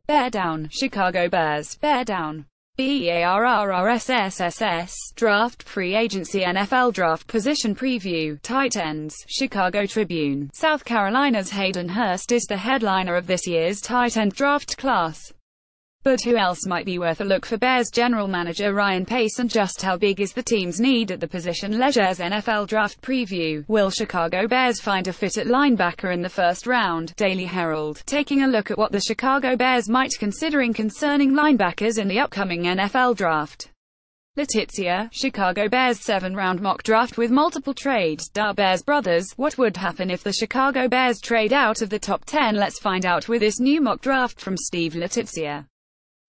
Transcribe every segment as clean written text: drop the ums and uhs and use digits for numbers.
Bear down, Chicago Bears, bear down. BEARRRSSSS, Draft Free Agency NFL Draft Position Preview, Tight Ends, Chicago Tribune. South Carolina's Hayden Hurst is the headliner of this year's tight end draft class. But who else might be worth a look for Bears general manager Ryan Pace, and just how big is the team's need at the position? Leisure's NFL Draft Preview. Will Chicago Bears find a fit at linebacker in the first round? Daily Herald. Taking a look at what the Chicago Bears might considering concerning linebackers in the upcoming NFL Draft. Letizia, Chicago Bears 7-round mock draft with multiple trades. Bears brothers, what would happen if the Chicago Bears trade out of the top 10? Let's find out with this new mock draft from Steve Letizia.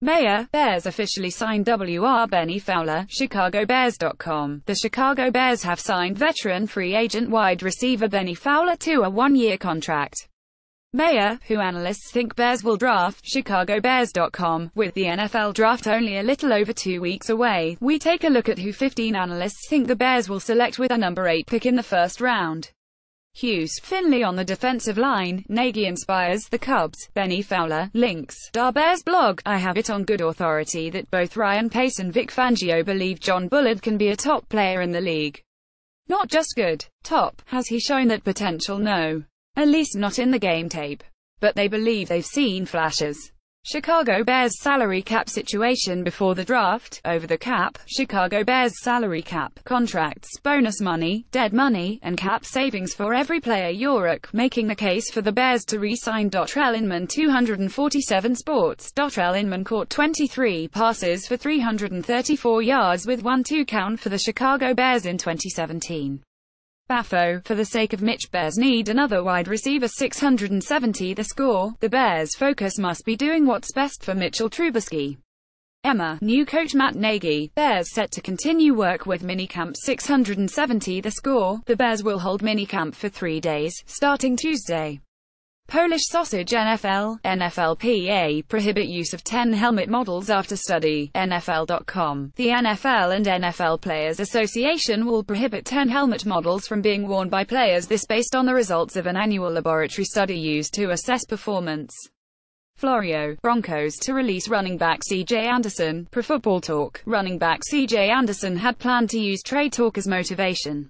Mayor, Bears officially signed W.R. Benny Fowler, ChicagoBears.com. The Chicago Bears have signed veteran free agent wide receiver Benny Fowler to a one-year contract. Mayor, who analysts think Bears will draft, ChicagoBears.com. With the NFL draft only a little over 2 weeks away, we take a look at who 15 analysts think the Bears will select with a number 8 pick in the first round. Hughes, Finley on the defensive line, Nagy inspires the Cubs, Benny Fowler, links, Bears blog. I have it on good authority that both Ryan Pace and Vic Fangio believe John Bullard can be a top player in the league. Not just good, top. Has he shown that potential? No. At least not in the game tape. But they believe they've seen flashes. Chicago Bears salary cap situation before the draft. Over the cap, Chicago Bears salary cap, contracts, bonus money, dead money, and cap savings for every player. York, making the case for the Bears to re-sign Dontrelle Inman. 247 Sports. Dontrelle Inman caught 23 passes for 334 yards with 1-2 count for the Chicago Bears in 2017. Baffo, for the sake of Mitch, Bears need another wide receiver. 670 The Score. The Bears' focus must be doing what's best for Mitchell Trubisky. Emma, new coach Matt Nagy. Bears set to continue work with minicamp. 670 The Score. The Bears will hold minicamp for 3 days, starting Tuesday. Polish Sausage. NFL, NFLPA prohibit use of 10 helmet models after study. NFL.com. The NFL and NFL Players Association will prohibit 10 helmet models from being worn by players, this based on the results of an annual laboratory study used to assess performance. Florio, Broncos to release running back C.J. Anderson. Pro Football Talk. Running back C.J. Anderson had planned to use trade talk as motivation.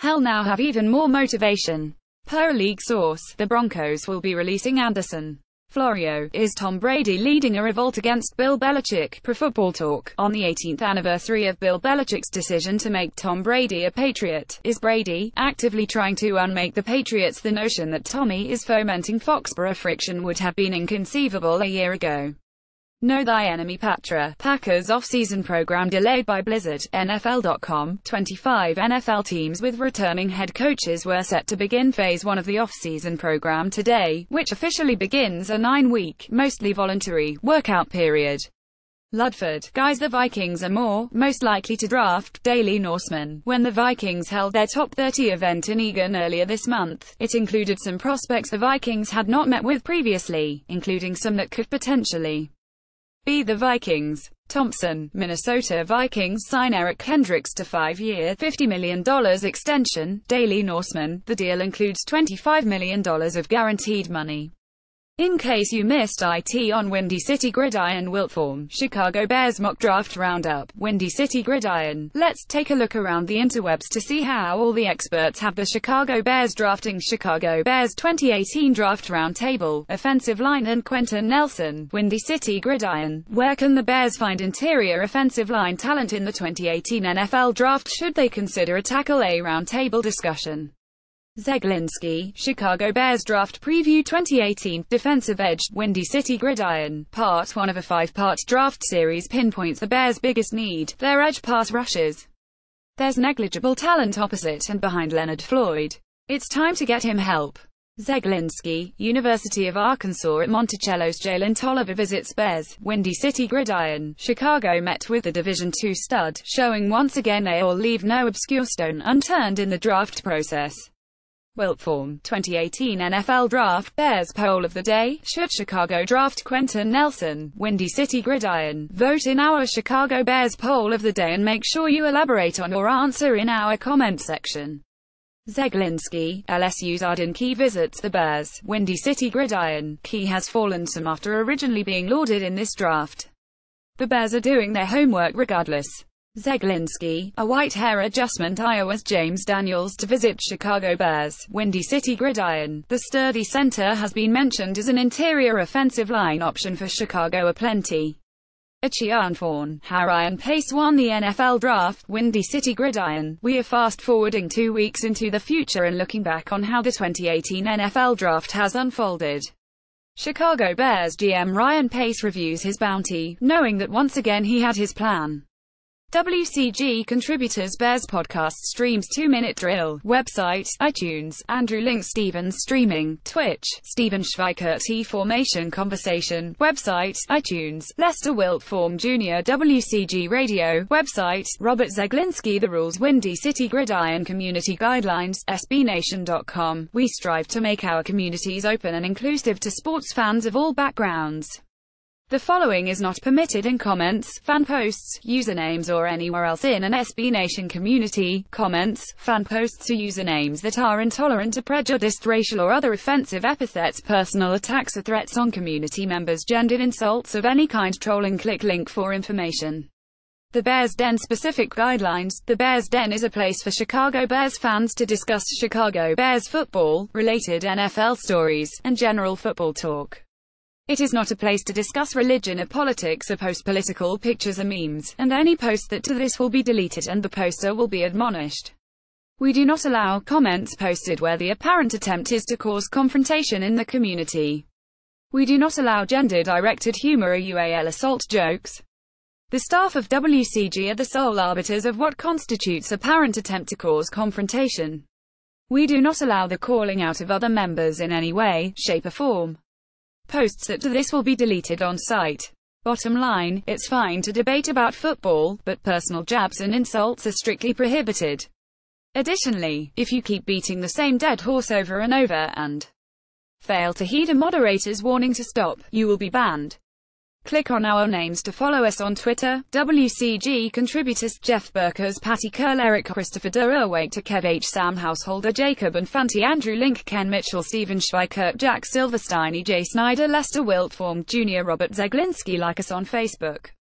He'll now have even more motivation. Per league source, the Broncos will be releasing Anderson. Florio, is Tom Brady leading a revolt against Bill Belichick? Pro Football Talk. On the 18th anniversary of Bill Belichick's decision to make Tom Brady a Patriot, is Brady actively trying to unmake the Patriots? The notion that Tommy is fomenting Foxborough friction would have been inconceivable a year ago. Know Thy Enemy. Patra. Packers off-season program delayed by blizzard. NFL.com. 25 NFL teams with returning head coaches were set to begin phase 1 of the off-season program today, which officially begins a 9-week, mostly voluntary, workout period. Ludford, guys, the Vikings are most likely to draft. Daily Norseman. When the Vikings held their top 30 event in Eagan earlier this month, it included some prospects the Vikings had not met with previously, including some that could potentially be the Vikings. Thompson, Minnesota Vikings sign Eric Kendricks to 5-year, $50 million extension. Daily Norseman, the deal includes $25 million of guaranteed money. In case you missed it on Windy City Gridiron. Wiltform, Chicago Bears mock draft roundup. Windy City Gridiron. Let's take a look around the interwebs to see how all the experts have the Chicago Bears drafting. Chicago Bears 2018 draft roundtable. Offensive line and Quentin Nelson. Windy City Gridiron. Where can the Bears find interior offensive line talent in the 2018 NFL draft? Should they consider a tackle? A roundtable discussion. Zeglinski, Chicago Bears Draft Preview 2018, Defensive Edge, Windy City Gridiron. Part 1 of a 5-part draft series pinpoints the Bears' biggest need, their edge pass rushes. There's negligible talent opposite and behind Leonard Floyd. It's time to get him help. Zeglinski, University of Arkansas at Monticello's Jalen Tolliver visits Bears, Windy City Gridiron. Chicago met with the Division II stud, showing once again they all leave no obscure stone unturned in the draft process. Wiltform, 2018 NFL Draft, Bears Poll of the Day. Should Chicago draft Quentin Nelson? Windy City Gridiron. Vote in our Chicago Bears Poll of the Day and make sure you elaborate on your answer in our comment section. Zeglinski, LSU's Arden Key visits the Bears' Windy City Gridiron. Key has fallen some after originally being lauded in this draft. The Bears are doing their homework regardless. Zeglinski, a white hair adjustment Iowa's James Daniels to visit Chicago Bears' Windy City Gridiron. The sturdy center has been mentioned as an interior offensive line option for Chicago aplenty. Achian Fawn, how Ryan Pace won the NFL draft, Windy City Gridiron. We are fast-forwarding 2 weeks into the future and looking back on how the 2018 NFL draft has unfolded. Chicago Bears GM Ryan Pace reviews his bounty, knowing that once again he had his plan. WCG contributors Bears podcast streams 2-minute drill, website, iTunes, Andrew Link Stevens streaming, Twitch, Steven Schweikert T-Formation conversation, website, iTunes, Lester Wiltfong Jr. WCG radio, website, Robert Zeglinski The Rules Windy City Gridiron Community Guidelines, SBNation.com. We strive to make our communities open and inclusive to sports fans of all backgrounds. The following is not permitted in comments, fan posts, usernames or anywhere else in an SB Nation community. Comments, fan posts or usernames that are intolerant to prejudiced racial or other offensive epithets, personal attacks or threats on community members, gendered insults of any kind, trolling. Click link for information. The Bears Den specific guidelines. The Bears Den is a place for Chicago Bears fans to discuss Chicago Bears football, related NFL stories, and general football talk. It is not a place to discuss religion or politics or post political pictures or memes, and any post that to this will be deleted and the poster will be admonished. We do not allow comments posted where the apparent attempt is to cause confrontation in the community. We do not allow gender-directed humor or UAL assault jokes. The staff of WCG are the sole arbiters of what constitutes apparent attempt to cause confrontation. We do not allow the calling out of other members in any way, shape or form. Posts that to this will be deleted on site. Bottom line, it's fine to debate about football, but personal jabs and insults are strictly prohibited. Additionally, if you keep beating the same dead horse over and over, and fail to heed a moderator's warning to stop, you will be banned. Click on our names to follow us on Twitter. WCG contributors Jeff Burkers, Patty Curl, Eric Christopher Durwake to Kev H, Sam Householder, Jacob and Fanti, Andrew Link, Ken Mitchell, Steven Schweikert, Jack Silverstein, EJ Snyder, Lester Wiltfong Jr., Robert Zeglinski. Like us on Facebook.